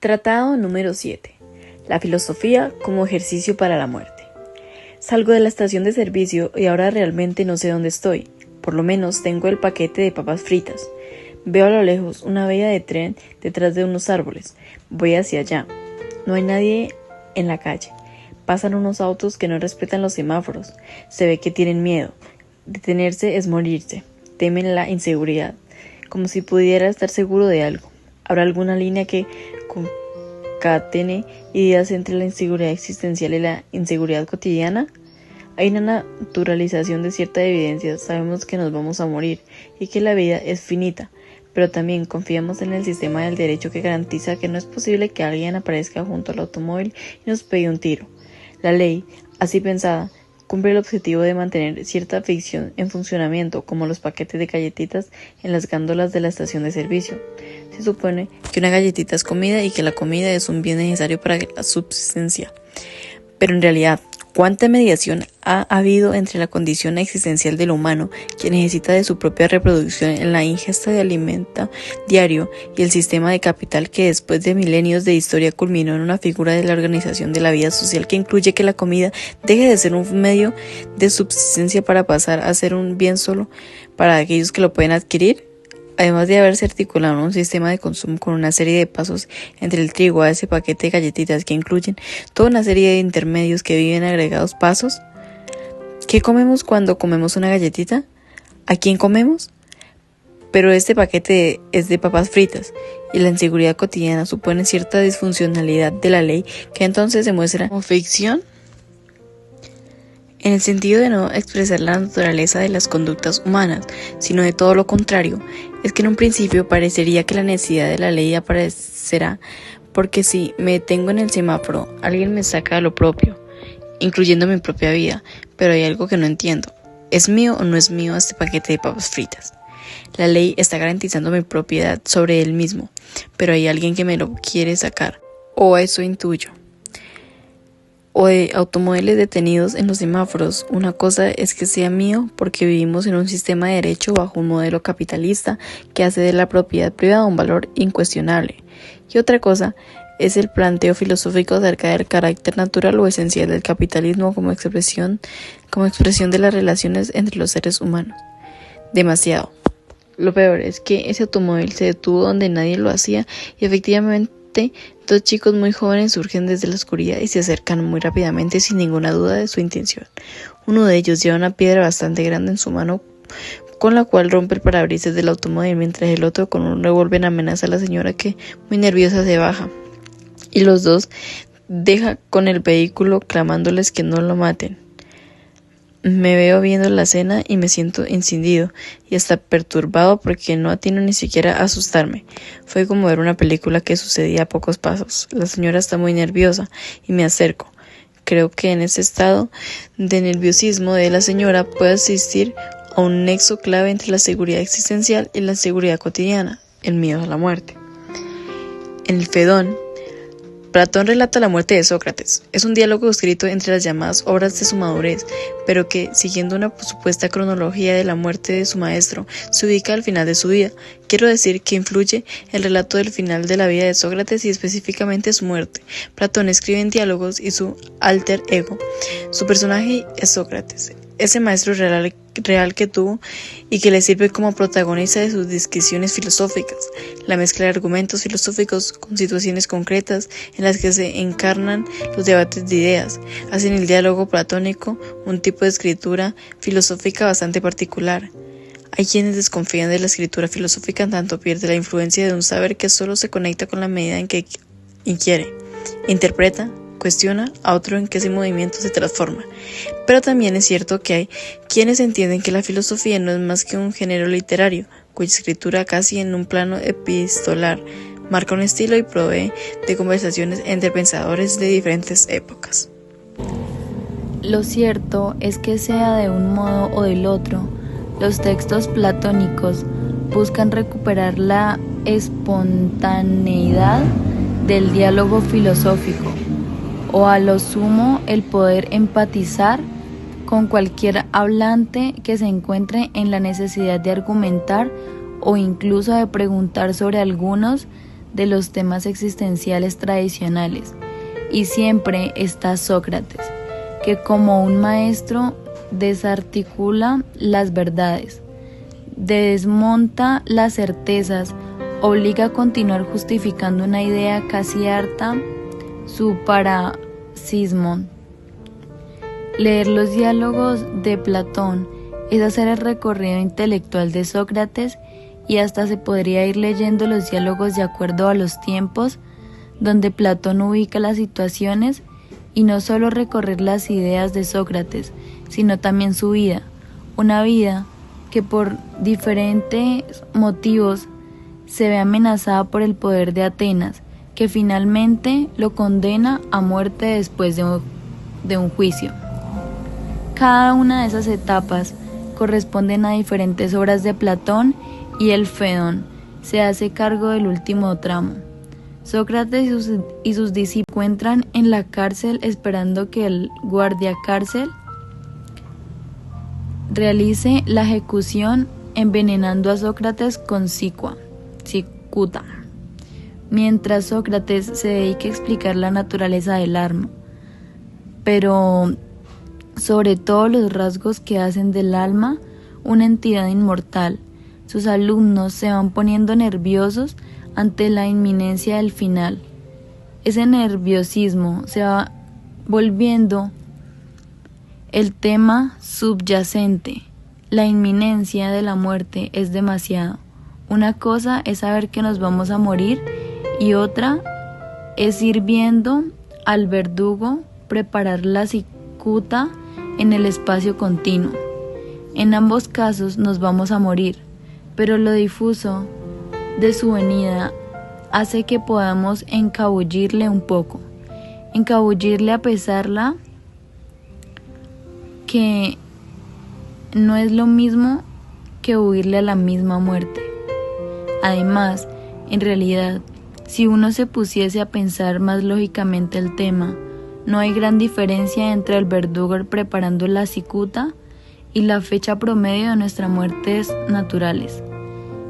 Tratado número 7. La filosofía como ejercicio para la muerte. Salgo de la estación de servicio y ahora realmente no sé dónde estoy. Por lo menos tengo el paquete de papas fritas. Veo a lo lejos una vía de tren detrás de unos árboles. Voy hacia allá. No hay nadie en la calle. Pasan unos autos que no respetan los semáforos. Se ve que tienen miedo. Detenerse es morirse. Temen la inseguridad, como si pudiera estar seguro de algo. ¿Habrá alguna línea que concatene ideas entre la inseguridad existencial y la inseguridad cotidiana? Hay una naturalización de cierta evidencia. Sabemos que nos vamos a morir y que la vida es finita, pero también confiamos en el sistema del derecho que garantiza que no es posible que alguien aparezca junto al automóvil y nos pegue un tiro. La ley, así pensada, cumple el objetivo de mantener cierta ficción en funcionamiento, como los paquetes de galletitas en las gándolas de la estación de servicio. Se supone que una galletita es comida y que la comida es un bien necesario para la subsistencia. Pero en realidad, ¿cuánta mediación ha habido entre la condición existencial del humano, que necesita de su propia reproducción en la ingesta de alimento diario, y el sistema de capital que después de milenios de historia culminó en una figura de la organización de la vida social que incluye que la comida deje de ser un medio de subsistencia para pasar a ser un bien solo para aquellos que lo pueden adquirir? Además de haberse articulado un sistema de consumo con una serie de pasos entre el trigo a ese paquete de galletitas que incluyen toda una serie de intermedios que viven agregados pasos. ¿Qué comemos cuando comemos una galletita? ¿A quién comemos? Pero este paquete es de papas fritas y la inseguridad cotidiana supone cierta disfuncionalidad de la ley que entonces se muestra como ficción, en el sentido de no expresar la naturaleza de las conductas humanas, sino de todo lo contrario. Es que en un principio parecería que la necesidad de la ley aparecerá porque si me detengo en el semáforo, alguien me saca de lo propio, incluyendo mi propia vida, pero hay algo que no entiendo. ¿Es mío o no es mío este paquete de papas fritas? La ley está garantizando mi propiedad sobre él mismo, pero hay alguien que me lo quiere sacar, o eso intuyo. O de automóviles detenidos en los semáforos. Una cosa es que sea mío porque vivimos en un sistema de derecho bajo un modelo capitalista que hace de la propiedad privada un valor incuestionable. Y otra cosa es el planteo filosófico acerca del carácter natural o esencial del capitalismo como expresión de las relaciones entre los seres humanos. Demasiado. Lo peor es que ese automóvil se detuvo donde nadie lo hacía y efectivamente dos chicos muy jóvenes surgen desde la oscuridad y se acercan muy rápidamente sin ninguna duda de su intención. Uno de ellos lleva una piedra bastante grande en su mano con la cual rompe el parabrisas del automóvil, mientras el otro con un revólver amenaza a la señora que, muy nerviosa, se baja. Y los dos deja con el vehículo clamándoles que no lo maten. Me veo viendo la escena y me siento encendido y hasta perturbado porque no atino ni siquiera a asustarme. Fue como ver una película que sucedía a pocos pasos. La señora está muy nerviosa y me acerco. Creo que en ese estado de nerviosismo de la señora puede asistir a un nexo clave entre la seguridad existencial y la seguridad cotidiana, el miedo a la muerte. En el Fedón, Platón relata la muerte de Sócrates. Es un diálogo escrito entre las llamadas obras de su madurez, pero que, siguiendo una supuesta cronología de la muerte de su maestro, se ubica al final de su vida. Quiero decir que influye el relato del final de la vida de Sócrates y específicamente su muerte. Platón escribe en diálogos y su alter ego. Su personaje es Sócrates, ese maestro real que tuvo y que le sirve como protagonista de sus discusiones filosóficas, la mezcla de argumentos filosóficos con situaciones concretas en las que se encarnan los debates de ideas, hacen el diálogo platónico un tipo de escritura filosófica bastante particular. Hay quienes desconfían de la escritura filosófica en tanto pierde la influencia de un saber que solo se conecta con la medida en que inquiere, interpreta, cuestiona a otro en que ese movimiento se transforma. Pero también es cierto que hay quienes entienden que la filosofía no es más que un género literario, cuya escritura casi en un plano epistolar marca un estilo y provee de conversaciones entre pensadores de diferentes épocas. Lo cierto es que sea de un modo o del otro, los textos platónicos buscan recuperar la espontaneidad del diálogo filosófico, o a lo sumo el poder empatizar con cualquier hablante que se encuentre en la necesidad de argumentar o incluso de preguntar sobre algunos de los temas existenciales tradicionales, y siempre está Sócrates, que como un maestro desarticula las verdades, desmonta las certezas, obliga a continuar justificando una idea casi harta, su parasismo. Leer los diálogos de Platón es hacer el recorrido intelectual de Sócrates, y hasta se podría ir leyendo los diálogos de acuerdo a los tiempos donde Platón ubica las situaciones, y no solo recorrer las ideas de Sócrates, sino también su vida, una vida que por diferentes motivos se ve amenazada por el poder de Atenas, que finalmente lo condena a muerte después de un juicio. Cada una de esas etapas corresponden a diferentes obras de Platón, y el Fedón se hace cargo del último tramo. Sócrates y sus discípulos se encuentran en la cárcel esperando que el guardia cárcel realice la ejecución, envenenando a Sócrates con cicuta, mientras Sócrates se dedica a explicar la naturaleza del alma, pero sobre todo los rasgos que hacen del alma una entidad inmortal. Sus alumnos se van poniendo nerviosos ante la inminencia del final. Ese nerviosismo se va volviendo el tema subyacente. La inminencia de la muerte es demasiado. Una cosa es saber que nos vamos a morir, y otra es ir viendo al verdugo preparar la cicuta en el espacio continuo. En ambos casos nos vamos a morir, pero lo difuso de su venida hace que podamos encabullirle un poco, encabullirle a pesarla, que no es lo mismo que huirle a la misma muerte. Además, en realidad, si uno se pusiese a pensar más lógicamente el tema, no hay gran diferencia entre el verdugo preparando la cicuta y la fecha promedio de nuestras muertes naturales.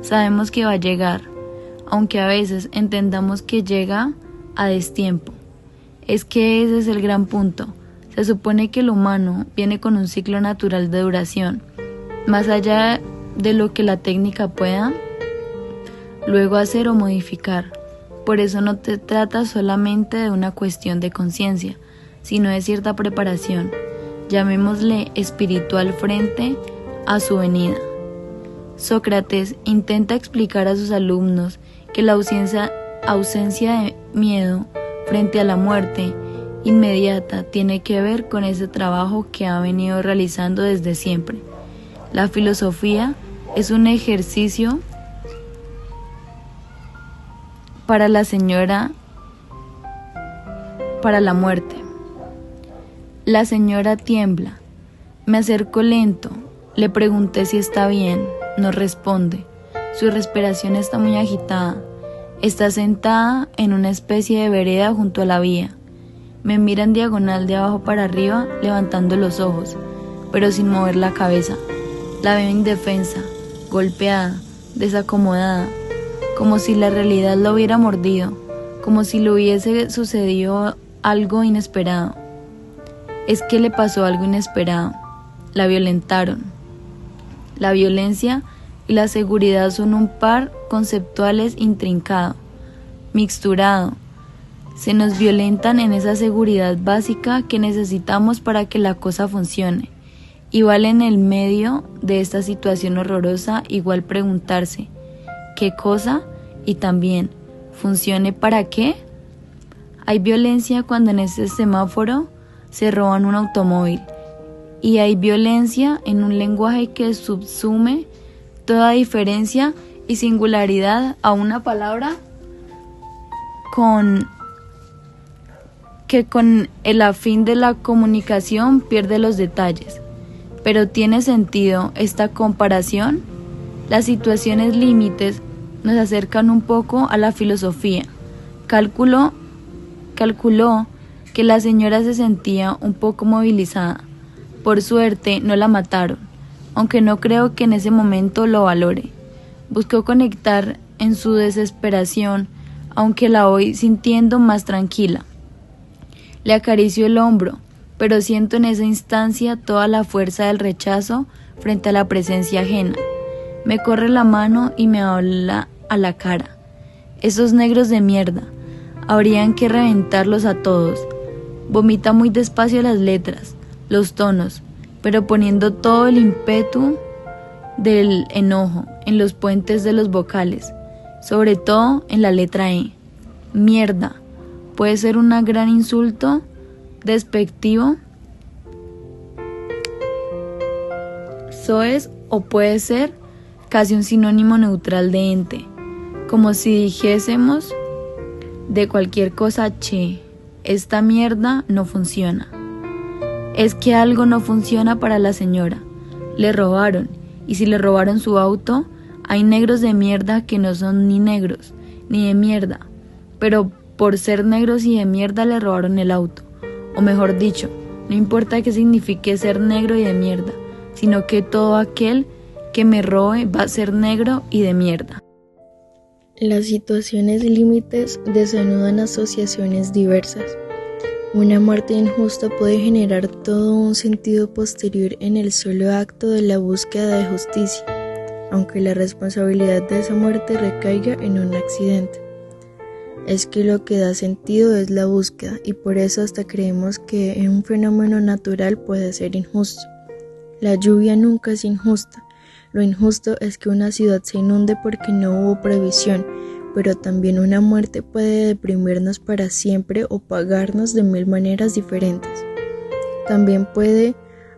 Sabemos que va a llegar, aunque a veces entendamos que llega a destiempo. Es que ese es el gran punto. Se supone que el humano viene con un ciclo natural de duración, más allá de lo que la técnica pueda luego hacer o modificar. Por eso no te trata solamente de una cuestión de conciencia, sino de cierta preparación, llamémosle espiritual, frente a su venida. Sócrates intenta explicar a sus alumnos que la ausencia de miedo frente a la muerte inmediata tiene que ver con ese trabajo que ha venido realizando desde siempre. La filosofía es un ejercicio para la muerte. La señora tiembla. Me acerco lento. Le pregunté si está bien. No responde. Su respiración está muy agitada. Está sentada en una especie de vereda junto a la vía. Me mira en diagonal de abajo para arriba, levantando los ojos, pero sin mover la cabeza. La veo indefensa, golpeada, desacomodada, como si la realidad la hubiera mordido, como si le hubiese sucedido algo inesperado. Es que le pasó algo inesperado. La violentaron. La violencia y la seguridad son un par conceptuales intrincado, mixturado. Se nos violentan en esa seguridad básica que necesitamos para que la cosa funcione. Y vale en el medio de esta situación horrorosa igual preguntarse, ¿qué cosa? Y también, ¿funcione para qué? Hay violencia cuando en ese semáforo se roban un automóvil. Y hay violencia en un lenguaje que subsume toda diferencia y singularidad a una palabra que con el afín de la comunicación pierde los detalles. Pero ¿tiene sentido esta comparación? Las situaciones límites nos acercan un poco a la filosofía. Calculó que la señora se sentía un poco movilizada. Por suerte no la mataron, aunque no creo que en ese momento lo valore. Buscó conectar en su desesperación aunque la voy sintiendo más tranquila. Le acaricio el hombro, pero siento en esa instancia toda la fuerza del rechazo frente a la presencia ajena. Me corre la mano y me habla a la cara. Esos negros de mierda, habrían que reventarlos a todos. Vomita muy despacio las letras, los tonos, pero poniendo todo el ímpetu del enojo en los puentes de los vocales, sobre todo en la letra E. Mierda, puede ser un gran insulto despectivo, soez, o puede ser casi un sinónimo neutral de ente, como si dijésemos de cualquier cosa: che, esta mierda no funciona. Es que algo no funciona para la señora. Le robaron, y si le robaron su auto, hay negros de mierda que no son ni negros, ni de mierda, pero por ser negros y de mierda le robaron el auto. O mejor dicho, no importa qué signifique ser negro y de mierda, sino que todo aquel que me robe va a ser negro y de mierda. Las situaciones límites desanudan asociaciones diversas. Una muerte injusta puede generar todo un sentido posterior en el solo acto de la búsqueda de justicia, aunque la responsabilidad de esa muerte recaiga en un accidente. Es que lo que da sentido es la búsqueda, y por eso hasta creemos que un fenómeno natural puede ser injusto. La lluvia nunca es injusta. Lo injusto es que una ciudad se inunde porque no hubo previsión, pero también una muerte puede deprimirnos para siempre o pagarnos de 1000 maneras diferentes. También puede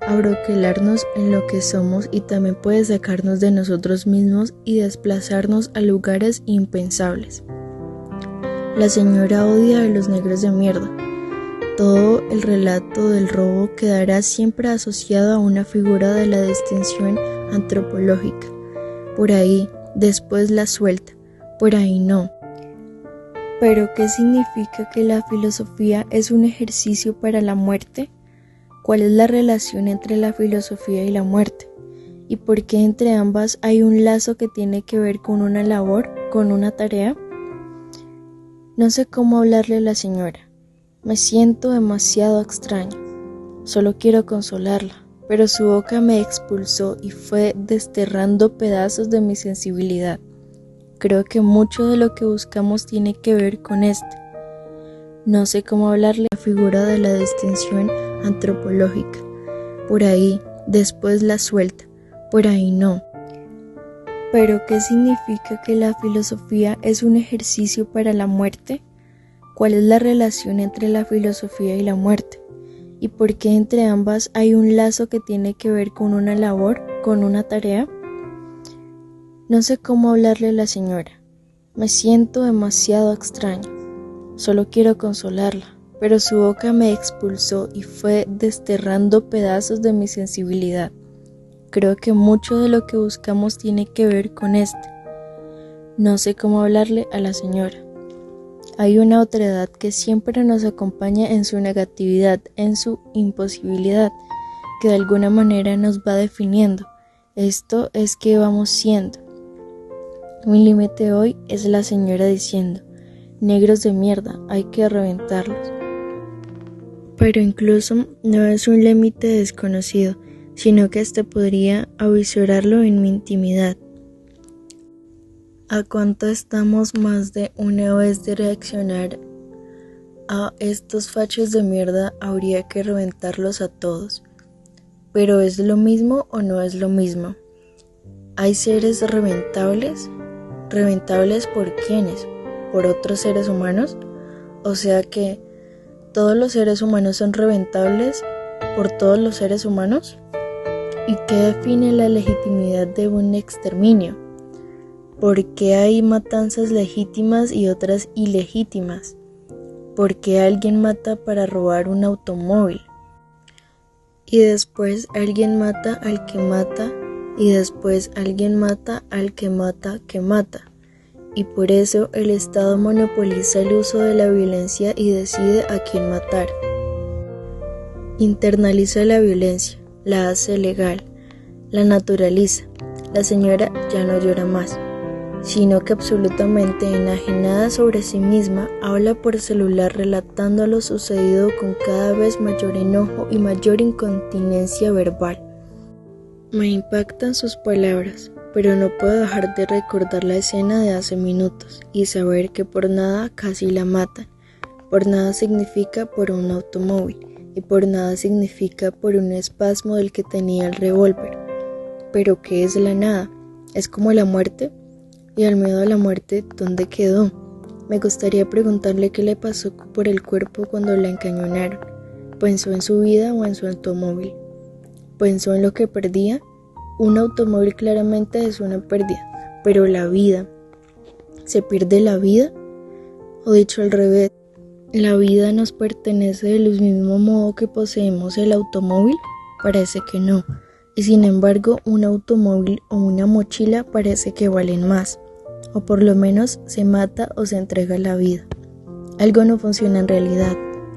abroquelarnos en lo que somos, y también puede sacarnos de nosotros mismos y desplazarnos a lugares impensables. La señora odia a los negros de mierda. Todo el relato del robo quedará siempre asociado a una figura de la distinción antropológica. Por ahí, después la suelta, por ahí no. ¿Pero qué significa que la filosofía es un ejercicio para la muerte? ¿Cuál es la relación entre la filosofía y la muerte? ¿Y por qué entre ambas hay un lazo que tiene que ver con una labor, con una tarea? No sé cómo hablarle a la señora. Me siento demasiado extraño. Solo quiero consolarla, pero su boca me expulsó y fue desterrando pedazos de mi sensibilidad. Creo que mucho de lo que buscamos tiene que ver con esto. No sé cómo hablarle a la figura de la distinción antropológica. Por ahí, después la suelta, por ahí no. ¿Pero qué significa que la filosofía es un ejercicio para la muerte? ¿Cuál es la relación entre la filosofía y la muerte? ¿Y por qué entre ambas hay un lazo que tiene que ver con una labor, con una tarea? No sé cómo hablarle a la señora. Me siento demasiado extraño. Solo quiero consolarla, pero su boca me expulsó y fue desterrando pedazos de mi sensibilidad. Creo que mucho de lo que buscamos tiene que ver con esto. No sé cómo hablarle a la señora. Hay una otredad que siempre nos acompaña en su negatividad, en su imposibilidad, que de alguna manera nos va definiendo. Esto es que vamos siendo. Mi límite hoy es la señora diciendo: negros de mierda, hay que reventarlos. Pero incluso no es un límite desconocido, sino que hasta podría avisorarlo en mi intimidad. ¿A cuánto estamos más de una vez de reaccionar a estos fachos de mierda? Habría que reventarlos a todos. ¿Pero es lo mismo o no es lo mismo? ¿Hay seres reventables? ¿Reventables por quiénes? ¿Por otros seres humanos? O sea que ¿todos los seres humanos son reventables por todos los seres humanos? ¿Y qué define la legitimidad de un exterminio? ¿Por qué hay matanzas legítimas y otras ilegítimas? ¿Por qué alguien mata para robar un automóvil? Y después alguien mata al que mata, y después alguien mata al que mata que mata. Y por eso el Estado monopoliza el uso de la violencia y decide a quién matar. Internaliza la violencia, la hace legal, la naturaliza. La señora ya no llora más. sino que absolutamente enajenada sobre sí misma, habla por celular relatando lo sucedido con cada vez mayor enojo y mayor incontinencia verbal. Me impactan sus palabras, pero no puedo dejar de recordar la escena de hace minutos y saber que por nada casi la matan. Por nada significa por un automóvil y por nada significa por un espasmo del que tenía el revólver. ¿Pero qué es la nada? ¿Es como la muerte? Y al miedo a la muerte, ¿dónde quedó? Me gustaría preguntarle qué le pasó por el cuerpo cuando la encañonaron. ¿Pensó en su vida o en su automóvil? ¿Pensó en lo que perdía? Un automóvil claramente es una pérdida, pero la vida, ¿se pierde la vida? O dicho al revés, ¿la vida nos pertenece del mismo modo que poseemos el automóvil? Parece que no. Y sin embargo, un automóvil o una mochila parece que valen más, o por lo menos se mata o se entrega la vida. Algo no funciona en realidad,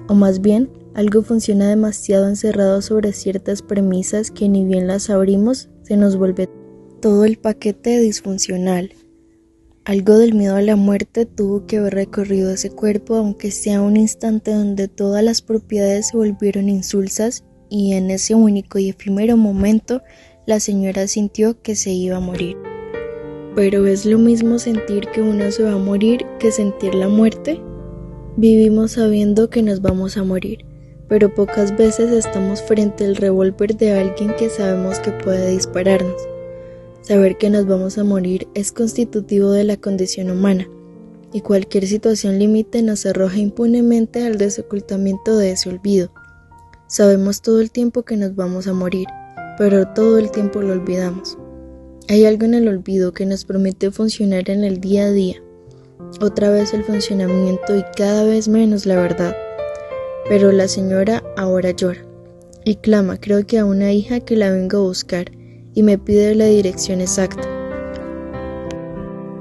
o más bien, algo funciona demasiado encerrado sobre ciertas premisas que ni bien las abrimos, se nos vuelve todo el paquete disfuncional. Algo del miedo a la muerte tuvo que haber recorrido ese cuerpo, aunque sea un instante donde todas las propiedades se volvieron insulsas, y en ese único y efímero momento la señora sintió que se iba a morir. ¿Pero es lo mismo sentir que uno se va a morir que sentir la muerte? Vivimos sabiendo que nos vamos a morir, pero pocas veces estamos frente al revólver de alguien que sabemos que puede dispararnos. Saber que nos vamos a morir es constitutivo de la condición humana, y cualquier situación límite nos arroja impunemente al desocultamiento de ese olvido. Sabemos todo el tiempo que nos vamos a morir, pero todo el tiempo lo olvidamos. Hay algo en el olvido que nos permite funcionar en el día a día. Otra vez el funcionamiento y cada vez menos la verdad. Pero la señora ahora llora y clama, creo que a una hija que la vengo a buscar, y me pide la dirección exacta.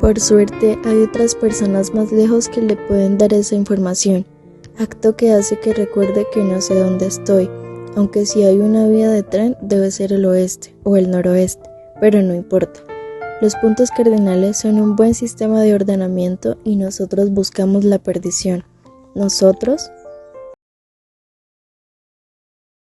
Por suerte hay otras personas más lejos que le pueden dar esa información, acto que hace que recuerde que no sé dónde estoy, aunque si hay una vía de tren debe ser el oeste o el noroeste, pero no importa. Los puntos cardinales son un buen sistema de ordenamiento y nosotros buscamos la perdición. ¿Nosotros?